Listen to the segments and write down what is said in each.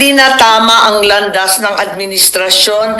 hindi na tama ang landas ng administrasyon.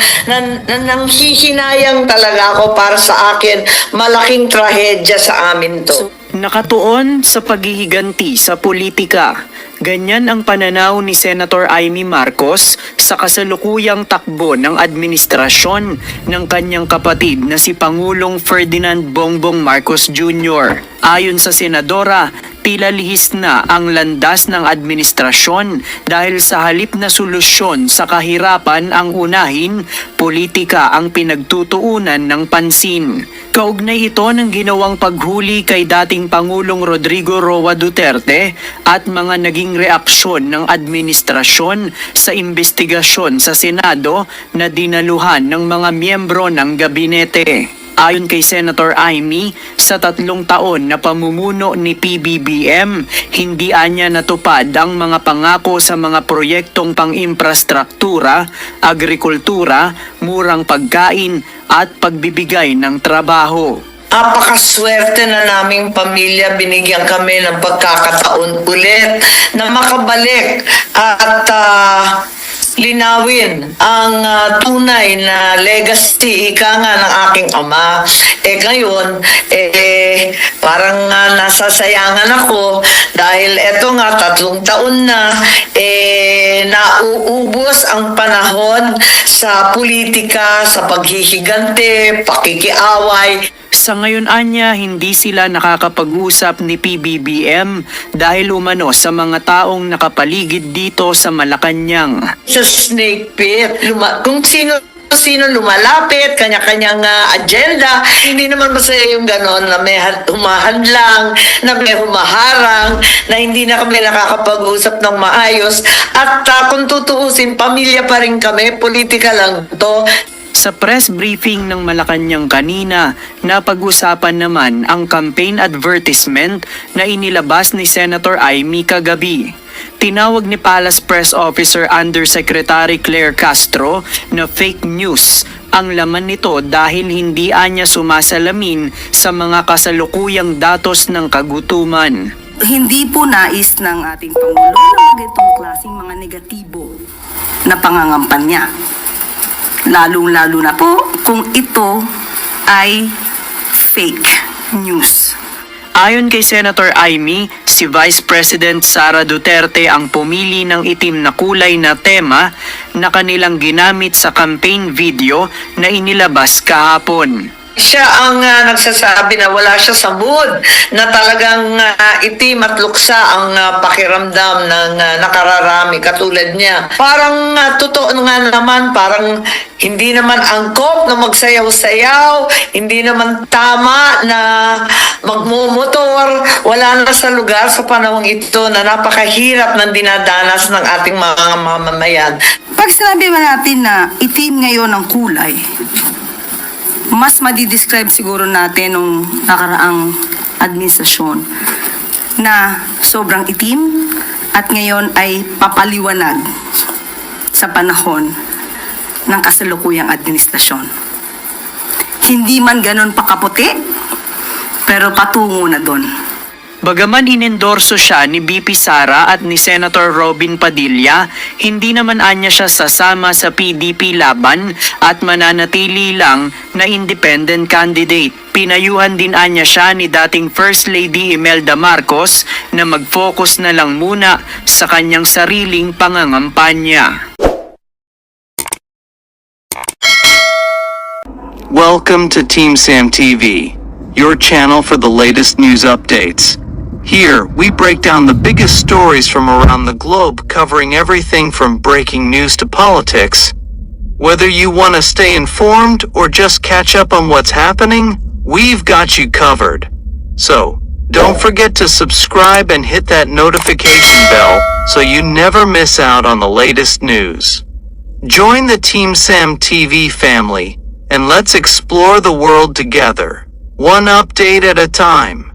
Nanghihinayang talaga ako. Para sa akin, malaking trahedya sa amin to. Nakatuon sa paghihiganti sa politika. Ganyan ang pananaw ni Senator Amy Marcos sa kasalukuyang takbo ng administrasyon ng kanyang kapatid na si Pangulong Ferdinand Bongbong Marcos Jr. Ayon sa senadora, tila lihis na ang landas ng administrasyon dahil sa halip na solusyon sa kahirapan ang unahin, politika ang pinagtutuunan ng pansin. Kaugnay ito ng ginawang paghuli kay dating Pangulong Rodrigo Roa Duterte at mga naging reaksyon ng administrasyon sa investigasyon sa Senado na dinaluhan ng mga miyembro ng gabinete. Ayon kay Senator Amy, sa 3 taon na pamumuno ni PBBM, hindi anya natupad ang mga pangako sa mga proyektong pang-infrastruktura, agrikultura, murang pagkain at pagbibigay ng trabaho. Napakaswerte na naming pamilya, binigyan kami ng pagkakataon ulit na makabalik at linawin ang tunay na legacy, ika nga ng aking ama. Ngayon, parang nasasayangan ako dahil eto nga 3 taon na nauubos ang panahon sa politika, sa paghihigante, pakikiaway. Sa ngayon anya, hindi sila nakakapag-usap ni PBBM dahil umano sa mga taong nakapaligid dito sa Malacanang. Sa snake pit, kung sino lumalapit, kanya-kanyang agenda. Hindi naman masaya yung ganon na may humahadlang, na may humaharang, na hindi na kami nakakapag-usap ng maayos. At kung tutuusin, pamilya pa rin kami, politika lang to. Sa press briefing ng Malacanang kanina, napag-usapan naman ang campaign advertisement na inilabas ni Senator Amy kagabi. Tinawag ni Palace Press Officer Undersecretary Claire Castro na fake news ang laman nito dahil hindi anya sumasalamin sa mga kasalukuyang datos ng kagutuman. Hindi po nais ng ating Pangulo na ganitong klaseng mga negatibo na pangangampanya. Lalong-lalo na po kung ito ay fake news. Ayon kay Senator Amy, si Vice President Sara Duterte ang pumili ng itim na kulay na tema na kanilang ginamit sa campaign video na inilabas kahapon. Siya ang nagsasabi na wala siya sa mood, na talagang itim at luksa ang pakiramdam ng nakararami katulad niya. Parang totoo nga naman, parang hindi naman angkop na magsayaw-sayaw, hindi naman tama na magmumotor. Wala na sa lugar sa panahong ito na napakahirap ng dinadanas ng ating mga mamamayan. Pag sinabi man natin na itim ngayon ang kulay, mas madidescribe siguro natin nung nakaraang administrasyon na sobrang itim at ngayon ay papaliwanag sa panahon ng kasalukuyang administrasyon. Hindi man ganon pakaputi, pero patungo na doon. Bagaman inendorso siya ni BP Sara at ni Senator Robin Padilla, hindi naman anya siya sasama sa PDP laban at mananatili lang na independent candidate. Pinayuhan din anya siya ni dating First Lady Imelda Marcos na mag-focus na lang muna sa kanyang sariling pangangampanya. Welcome to Team Sam TV, your channel for the latest news updates. Here, we break down the biggest stories from around the globe, covering everything from breaking news to politics. Whether you want to stay informed or just catch up on what's happening, we've got you covered. So, don't forget to subscribe and hit that notification bell so you never miss out on the latest news. Join the Team Sam TV family, and let's explore the world together, one update at a time.